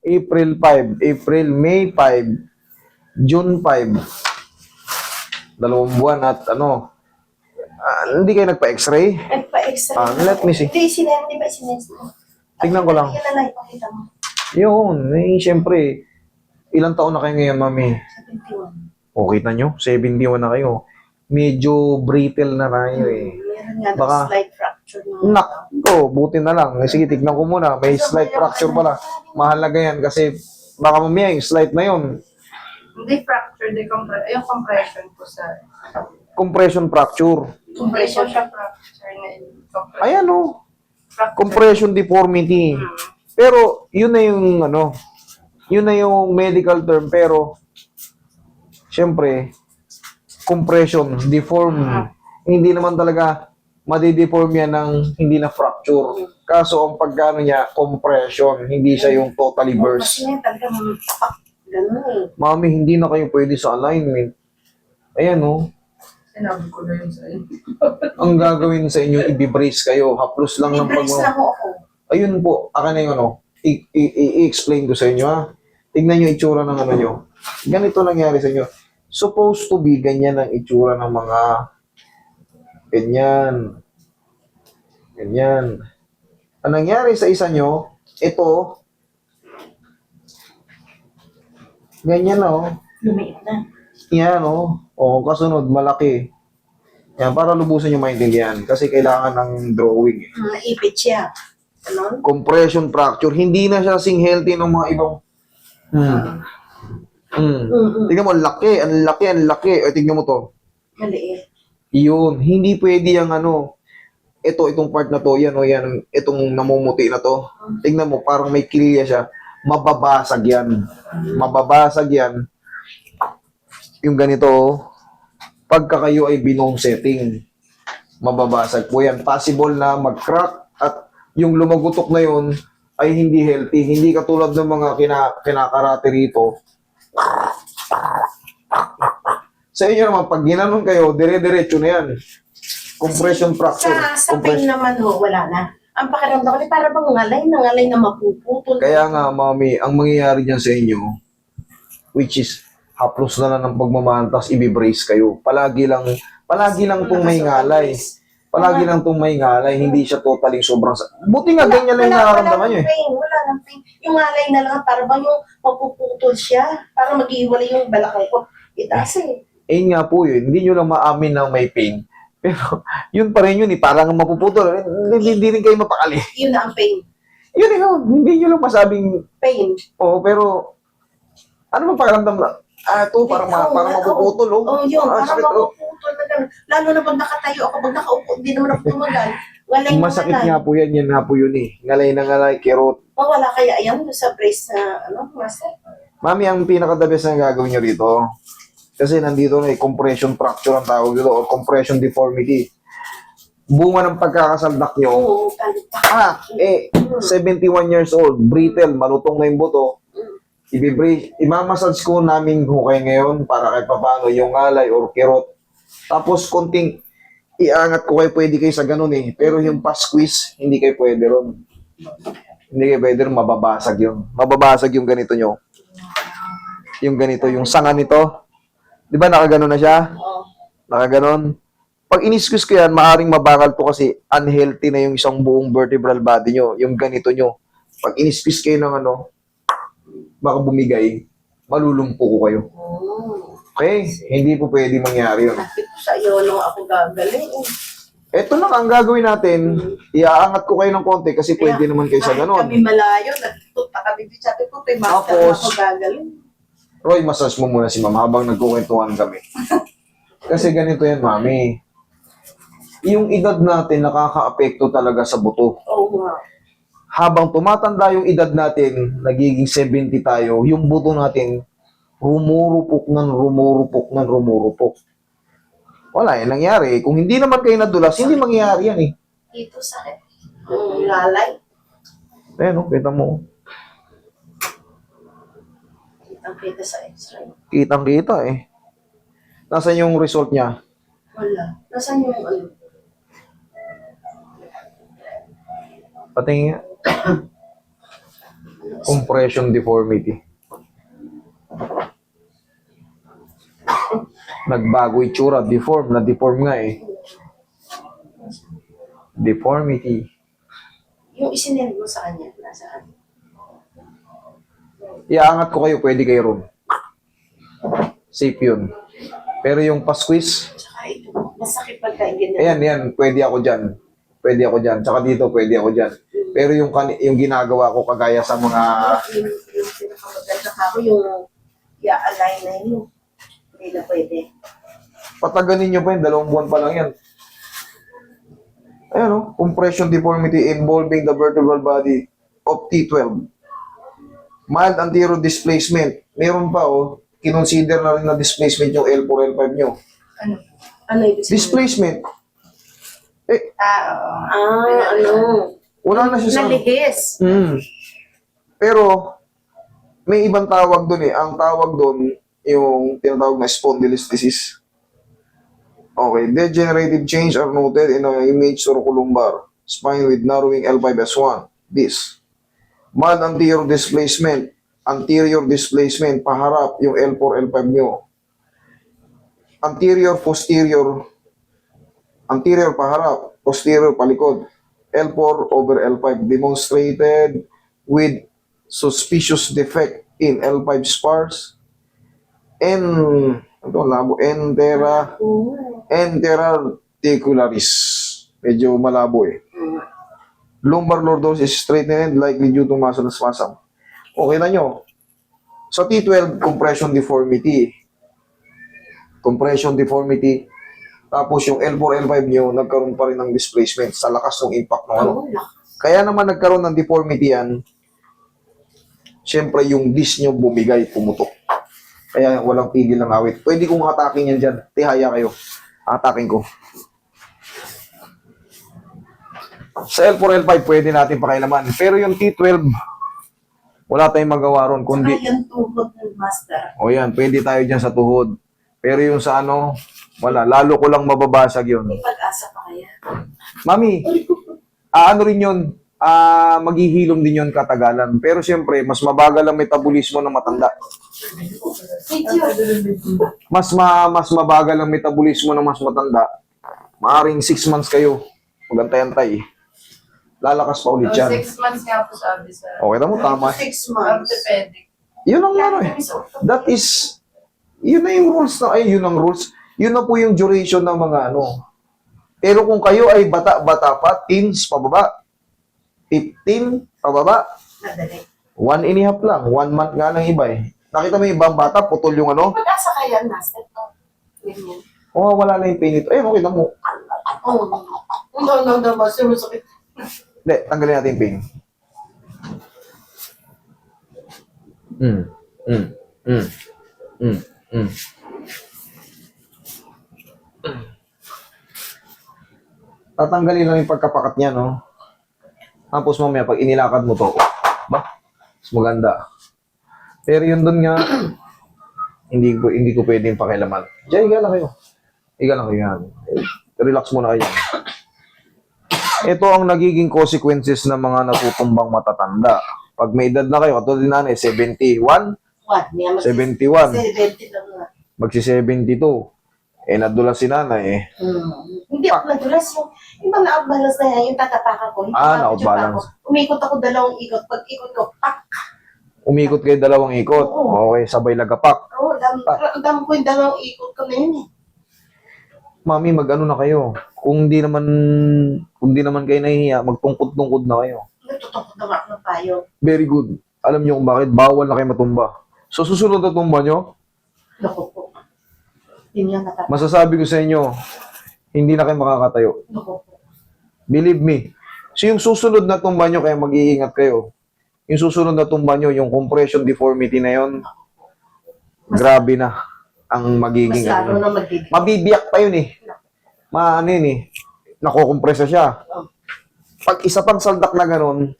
April 5, April, May 5, June 5. 2 buwan at ano, hindi kayo nagpa-x-ray? Nagpa-x-ray. Let me see. Hindi, hindi ba sinens mo? Tignan ko lang. Yan na lang, ipakita mo. Yun, siyempre, ilang taon na kayo ngayon, mami? 71. O, kita nyo? 71 na kayo. Medyo brittle na kayo eh. Meron nga Baka, slight fracture na. Nako, buti na lang. Sige, tignan ko muna. May slight fracture pala. Mahalaga yan kasi baka mamaya yung slight na yun. Hindi fracture, yung compression po sa... Compression fracture. Compression siya fracture na yun. Ayan o. Compression deformity. Pero, yun na yung ano, yun na yung medical term. Pero, syempre, compression, deform. Hindi naman talaga madideform yan ng hindi na fracture. Kaso, ang pagkano niya, compression. Hindi siya yung totally burst. Kasi nga talaga tapak. Ganun eh. Mami, hindi na kayo pwede sa alignment. Ayan o. Sinabi ko na yun sa inyo. Ang gagawin sa inyo, i-brace kayo. Haplos lang ng I-brace lang ako. Ayun po, akin na yung ano, i-explain ko sa inyo ha. Tignan nyo itsura ng ano nyo. Ganito nangyari sa inyo. Supposed to be ganyan ang itsura ng mga ganyan. Ganyan. Ang nangyari sa isa nyo, ito, ganyan o. Lumiit na. Yan o. O, kasunod, malaki. Yan, para lubusan yung maintindihan. Kasi kailangan ng drawing eh. Naipit siya. Ganon? Compression fracture. Hindi na siya sing healthy ng mga ibang. Tingnan mo, ang laki, ang laki, ang laki. O, tingnan mo to. Maliit. Yun, hindi pwede yung ano, itong part na to, yan o yan, itong namumuti na to. Tingnan mo, parang may kilya siya. Mababasag yan. Mababasag yan. Yung ganito, pagka kayo ay binong setting, mababasag po yan. Possible na mag-crack at yung lumagutok na yun ay hindi healthy. Hindi katulad ng mga kinakarate rito. Sa inyo naman, pag ginanon kayo, dire-diretso na yan. Compression fracture. Sa pain naman ho, wala na. Ang pakiramdam ko, para bang ngalay na mapuputol. Kaya nga, mami, ang mangyayari dyan sa inyo, which is, haplos na lang ng pagmamahal, tapos ibibrace kayo. Palagi lang itong may ngalay. Palagi lang itong may ngalay, hindi siya totally sobrang buti nga, ganyan lang yung nararamdaman nyo eh. Wala nang pain. Yung ngalay na lang, para bang yung mapuputol siya. Para mag-iwalay yung balakang ko. Itaas eh. Nga po yun, hindi nyo lang maamin na may pain. Pero, yun pa rin yun eh, parang mapuputol. Hindi rin kayo mapakali. Yun na ang pain. Yun eh, hindi nyo lang masabing, Pain. pero, ano bang pakiramdam na? Ito, parang mapuputol, oh. Oh, yun, parang sakit, oh. mapuputol na gano'n. Lalo na pag nakatayo ako, pag nakaupo, hindi naman ako tumagal. Walay na Masakit walay. nga po yan nga po yun eh. Ngalay na ngalay, kirot. Wala kaya yan sa brace na, master? Mami, ang pinaka-the best na gagawin nyo rito, kasi nandito na compression fracture ang tawag dito, or compression deformity. Bunga ng pagkakasaldak nyo, Oo, kalita. 71 years old, brittle, malutong na yung buto, imamassage ko namin hukay ngayon para kahit paano yung ngalay or kirot. Tapos konting iangat ko kayo, pwede kayo sa ganun eh. Pero yung pa-squeeze, hindi kayo pwede ron. Hindi kayo pwede ron, mababasag yun. Mababasag yung ganito nyo. Yung ganito, yung sanga nito. Di ba nakaganon na siya? Oo. Nakaganon. Pag in-squeeze ko yan, maaring mabakal to kasi unhealthy na yung isang buong vertebral body nyo. Yung ganito nyo. Pag in-squeeze kayo ng ano, baka bumigay, malulumpo ko kayo. Okay? Hindi po pwede mangyari yun. Sabi ko sa iyo nung ako gagaling. Ito lang ang gagawin natin. Iaangat ko kayo ng konti kasi pwede naman kayo sa Kahit ganon. kami malayo, nagtuta kami dito. Sabi ko, kay master Tapos, na ako gagaling. Roy, massage mo muna si ma'am habang nagkukwentuhan kami. Kasi ganito yan, mami. Yung edad natin nakaka-apekto talaga sa buto. Oo nga. Habang tumatanda yung edad natin, nagiging 70 tayo, yung buto natin, rumurupok ng rumurupok. Wala yan nangyari. Kung hindi naman kayo nadulas, hindi mangyayari yan eh. Dito sa lalay. Ayan, kita mo. Kitang-kita sa x-ray. Kitang-kita eh. Nasaan yung result niya? Wala. Nasaan yung ano? Patingin nga. Ano Compression deformity. Nagbago itsura, na-deform nga eh. Deformity. Yung isinend mo sa kanya, nasaan? Iaangat ko kayo, pwede kayo ron. Safe yun. Pero yung pa-squeeze, Tsaka ito, masakit pagka ganyan. ayan, pwede ako dyan. Pwede ako dyan. Tsaka dito, pwede ako dyan. Pero yung ginagawa ko kagaya sa mga, Yung pinakamaganda ka ko, yung i-align na yun. Hindi na pwede. pataganin nyo pa yun, 2 buwan pa lang yan. Ayan o, compression deformity involving the vertebral body of T12. Mild anterior displacement. Meron pa kinonsider na rin na displacement yung L4, L5 nyo. Ano? Ano ibig sabihin? Displacement. Ano? Wala na siya sa... Nalihis. Pero, may ibang tawag doon eh. Ang tawag doon, yung tinatawag na spondylolisthesis. Okay. Degenerative change are noted in an image thoracolumbar spine with narrowing L5S1. This. Mild anterior displacement. Anterior displacement. Paharap yung L4, L5 nyo. Anterior, posterior. Anterior, paharap. Posterior, palikod. L4 over L5 demonstrated with suspicious defect in L5 spars enterarticularis. Medyo malabo eh. Lumbar lordosis straightened likely due to muscle spasm. Okay na nyo. Sa T12, compression deformity. Compression deformity. Tapos yung L4, L5 nyo, nagkaroon pa rin ng displacement sa lakas ng impact ng ano. Kaya naman nagkaroon ng deformity yan, siyempre yung disc nyo bumigay, pumutok. Kaya walang tigil ng awit. Pwede kong hatakin yan dyan. Tihaya kayo. Hatakin ko. Sa L4, L5, pwede natin pakailaman. Pero yung T12, wala tayong magawa ron. Kundi, Saka yung tuhod ng master. o yan, pwede tayo dyan sa tuhod. Pero yung sa ano, wala. Lalo ko lang mababasag yun. May pag-asa pa kaya. Mami, ano rin yun? Maghihilom din yun katagalan. Pero siyempre, mas mabagal ang metabolismo ng matanda. Mas mabagal ang metabolismo ng mas matanda. Maaring 6 months kayo. Magantay-antay. Lalakas pa ulit yan. 6 months nga po sabi sa Okay na mo, tama. 6 months. orthopedic. Yun ang ano eh. That is, yun na yung rules na, yun ang rules. Yun na po yung duration ng mga ano. Pero kung kayo ay bata-bata pa, teens pababa, 15 pababa, Madali. 1.5 lang, 1 month nga ng iba eh. Nakita mo yung ibang bata, putol yung ano, Pag-asa kaya, master. Ganyan. wala na yung pain ito. Ayun, okay na mo. No, master. Masakit. Hindi, tanggalin natin yung pain. Tatanggalin lang yung pagkapakat niya, no? Tapos mamaya, pag inilakad mo to, mas maganda. Pero yun dun nga, hindi ko pwedeng pakialaman. Diyan, higa lang kayo. Higa lang kayo yan. Relax muna kayo. Ito ang nagiging consequences ng mga natutumbang matatanda. Pag may edad na kayo, katulad din nanay, 71, What? 71, 70 lang nga. magsi-72. Nadulas si nanay eh. Hindi ako nadulas yung mga na-outbalance na yan, yung tatapakan ko. Na-outbalance. Umikot ako 2 ikot. Pag ikot ko, pak! Umikot kayo 2 ikot. Oo. Okay, sabay lagapak. Oo, ang dami ko yung 2 ikot ko na yun eh. Mami, mag-ano na kayo. Kung di naman kayo nahihiya, magtungkod-tungkod na kayo. Natutukot na ako ng payo. Very good. Alam niyo kung bakit bawal na kayo matumba. So susunod na tumba nyo, Loko po. Yun lang natapos. masasabi ko sa inyo, hindi na kayo makakatayo. Loko po. Believe me. So yung susunod na tumba nyo, kaya mag-iingat kayo. Yung susunod na tumba nyo, yung compression deformity na yon, grabe na ang Mas magiging lalo na magiging. mabibiyak pa yun eh. Ano yun eh. Nakokompresa siya. Pag isa pang saldak na ganun,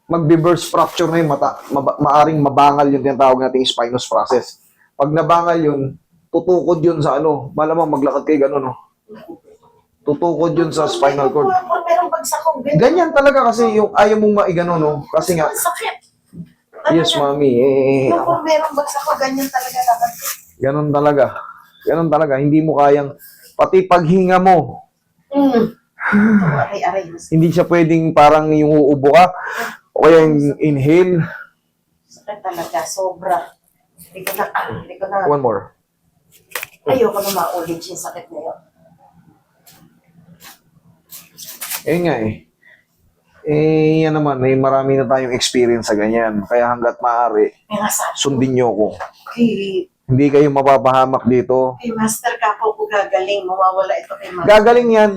magbe-burst fracture na yung mata. Maaring mabangal yung tinatawag nating spinous process. Pag nabangal yun, tutukod yun sa ano. Malamang maglakad kayo ganun, no? Tutukod yun sa spinal cord. Merong bagsak ko. Ganyan talaga kasi yung ayaw mong maigano, no? Kasi nga, Ang sakit. Yes, mami. Yung kung merong bagsak ko, ganyan talaga dapat. Ganun talaga. Ganun talaga. Hindi mo kayang, pati paghinga mo, Aray-aray. hindi siya pwedeng parang yung uubo ka, o kaya yung inhale. Sakit talaga, sobra. Hindi ko na, One more. ayoko na maulit yung sakit na yun. Nga eh. Yan naman, may marami na tayong experience sa ganyan. Kaya hanggat maaari, May nasabi ko, sundin nyo ko. kay, Hindi kayo mapapahamak dito. kay Master Capo po gagaling, mawawala ito kay Master. Gagaling yan.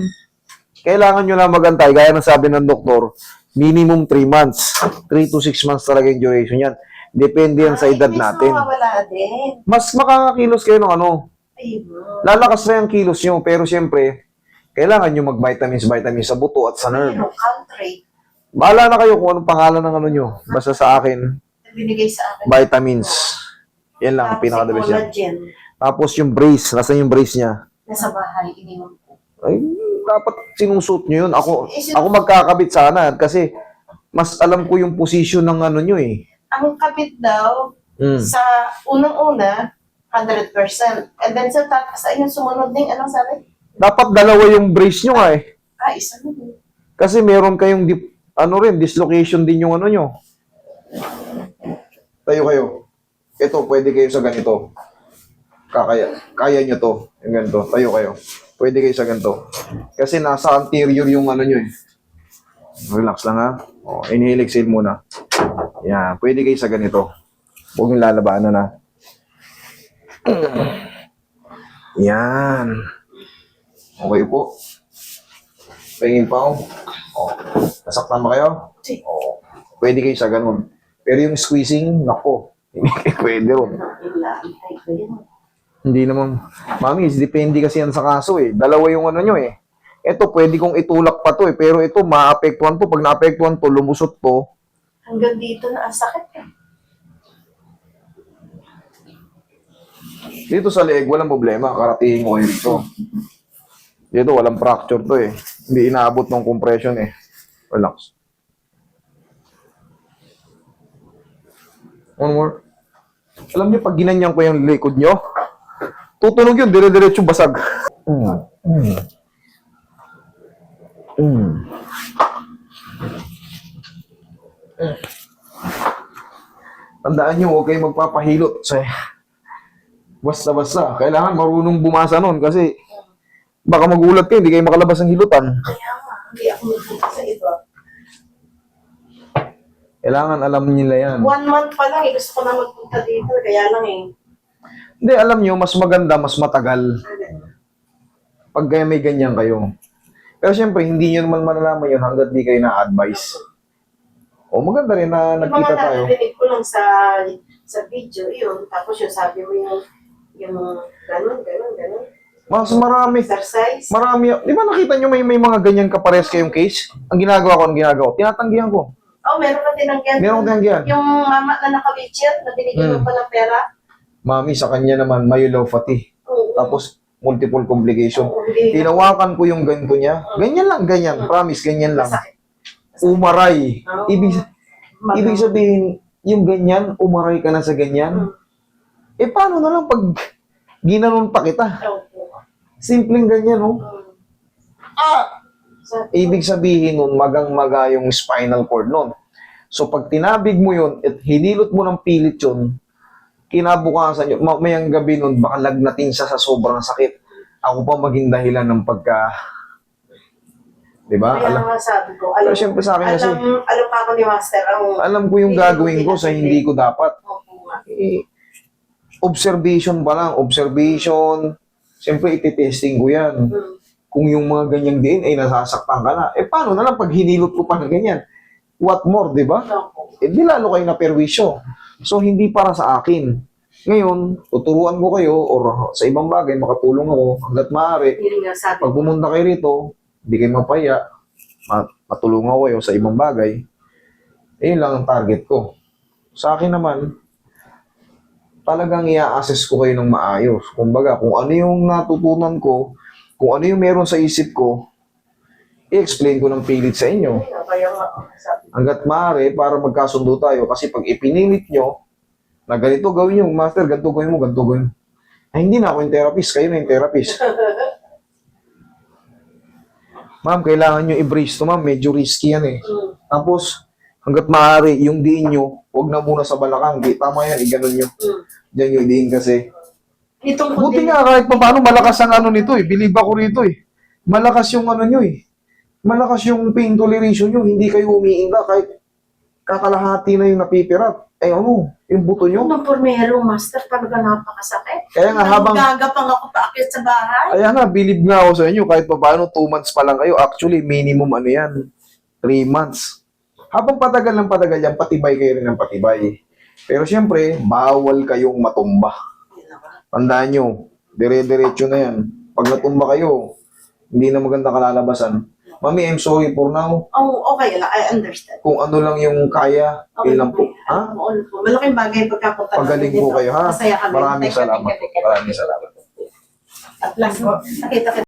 Kailangan nyo lang magantay. Gaya ng sabi ng doktor, minimum 3 months. 3 to 6 months talaga yung duration yan. Depende yan sa edad natin. Mawawala din. Mas makakakilos kayo ng ano. Ayun. Lalakas na yung kilos nyo. Pero siyempre, kailangan nyo mag-vitamins sa buto at sa nerve. Ayun, country. Bahala na kayo kung anong pangalan ng ano nyo. Basta sa akin, Binigay sa akin. vitamins. Yan lang, Tapos pinaka-the best yan. collagen. Tapos yung brace. Nasaan yung brace niya? Nasa bahay, ininom ko. Ay, dapat sinusot nyo yun. Ako magkakabit sana kasi mas alam ko yung position ng ano nyo eh. Ang kabit daw, Mm. sa unang-una, 100%. And then sa tapos ay yung sumunod din, anong sabi? Dapat dalawa yung brace nyo nga eh. Isa na din. Kasi meron kayong dislocation din yung ano nyo. Tayo kayo. Ito, pwede kayo sa ganito. Kaya nyo to. Yung ganito. Tayo kayo. Pwede kayo sa ganito. Kasi nasa anterior yung ano nyo eh. Relax lang ha. O, inhale, exhale muna. Yan. Pwede kayo sa ganito. Huwag yung lalabaanan na. Yan. Okay po. Pahingin pa ako. O. Nasaktan ba kayo? O. Pwede kayo sa ganun. Pero yung squeezing, nako. Hindi kayo pwede ron. Ay, ko yun. Hindi naman. Mami, depende kasi yan sa kaso eh. Dalawa yung ano nyo eh. Ito, pwede kong itulak pa to eh. Pero ito, maapektuhan to. Pag naapektuhan to, lumusot to. Hanggang dito na ang sakit eh. Dito sa leeg, walang problema. Karatingin ko kayo dito. Dito, walang fracture to eh. Hindi inaabot ng compression eh. Relax. One more. Alam niyo, pag ginanyan ko yung likod nyo, tutunog yun, dire-diretso basag. Tandaan nyo, huwag kayong magpapahilot. Basta-basta. Kailangan marunong bumasa nun kasi baka magulat kayo, hindi kayo makalabas ng hilutan. Kaya nga, hindi ako nagpunta sa iba. Kailangan alam nila yan. 1 month pa lang, gusto ko na magpunta dito. Kaya lang eh. Hindi, alam nyo, mas maganda, mas matagal pag kaya may ganyan kayo. Pero siyempre, hindi nyo naman malalaman yun hanggat di kayo na-advise. O maganda rin na Yung nagkita mga tayo. narinig ko lang sa video, yun. Tapos yung sabi mo yung ganun. Mas marami. Exercise. Marami. Di ba nakita nyo may mga ganyan kapares kayong case? Ang ginagawa ko, tinatanggihan ko. Oh, meron ka tinanggihan. Meron kang tinanggihan. Yung mama na naka-wheelchair, na binigyan mo pa ng pera. Mami, sa kanya naman, myelopathy. Oo. Tapos, multiple complication. Hindi. Tinawakan ko yung ganito niya. Ganyan lang, ganyan. Promise, ganyan lang. Masakit. Umaray. Oo. Ibig sabihin, yung ganyan, umaray ka na sa ganyan. Eh, paano na lang pag ginanon pa kita? Simpleng ganyan, no? Ibig sabihin nun, magang-maga yung spinal cord nun. So, pag tinabig mo yun, at hinilot mo ng pilit yun, kinabukasan yun, mamayang gabi nun, baka lagnatin siya sa sobrang sakit. Ako pa maging dahilan ng pagka... Diba? Kaya nga sabi ko, Pero syempre sa akin kasi, alam pa ako ni Master, alam ko yung gagawin ko sa hindi ko dapat. Eh, observation pa lang, observation. Siyempre, ititesting ko yan. Kung yung mga ganyang DNA nasasaktan ka na, eh paano na lang pag hinilot ko pa na ganyan? What more, di ba? Eh di lalo kayo na perwisyo. So, hindi para sa akin. Ngayon, tuturuan ko kayo or sa ibang bagay, makatulong ako hanggat maaari. Yun nga sabi Pag pumunta kayo rito, hindi kayo mapaya, matulungan ko kayo sa ibang bagay. Eh, yun lang ang target ko. Sa akin naman, talagang i-assess ko kayo ng maayos. Kumbaga, kung ano yung natutunan ko, kung ano yung meron sa isip ko, i-explain ko ng pilit sa inyo. Kaya nga, sabi hanggat maaari para magkasundo tayo. Kasi pag ipinilit nyo, na ganito gawin nyo, master, ganito gawin mo, ganito gawin mo. Ay, hindi na ako yung therapist, kayo na yung therapist. Ma'am, kailangan nyo i-brace to, ma'am. Medyo risky yan eh. Tapos, hanggat maaari, yung diin nyo, huwag na muna sa balakang. Di, tama yan, iganon nyo. Diyan yung diin kasi. Itong Buti nga, kahit pa paano, malakas ang ano nito eh. Believe ako rito eh. Malakas yung ano nyo eh. Malakas yung pain toleration nyo. Hindi kayo umiinda kahit kakalahati na yung napipirat. Eh ano, yung buto nyo. Yung pormero, master, talaga napakasakit. Kaya nga habang, Gagapang ako paakit sa bahay. kaya nga, believe nga ako sa inyo, kahit pa paano, 2 months pa lang kayo. Actually, minimum ano yan, 3 months. Habang patagal ng patagal yan, patibay kayo rin ng patibay. Pero siyempre, bawal kayong matumba. Tandaan nyo, dire-diretso na yan. Pag natumba kayo, hindi na magandang kalalabasan. Mami, I'm sorry for now. Oh, okay lang. I understand. Kung ano lang yung kaya, Okay yun lang po. Ha? Malaking bagay pagkapunta Pagaling po kayo, ha? Masaya kami. Maraming Thank you, salamat. thank you, thank you. Maraming salamat. At last, nakita kita.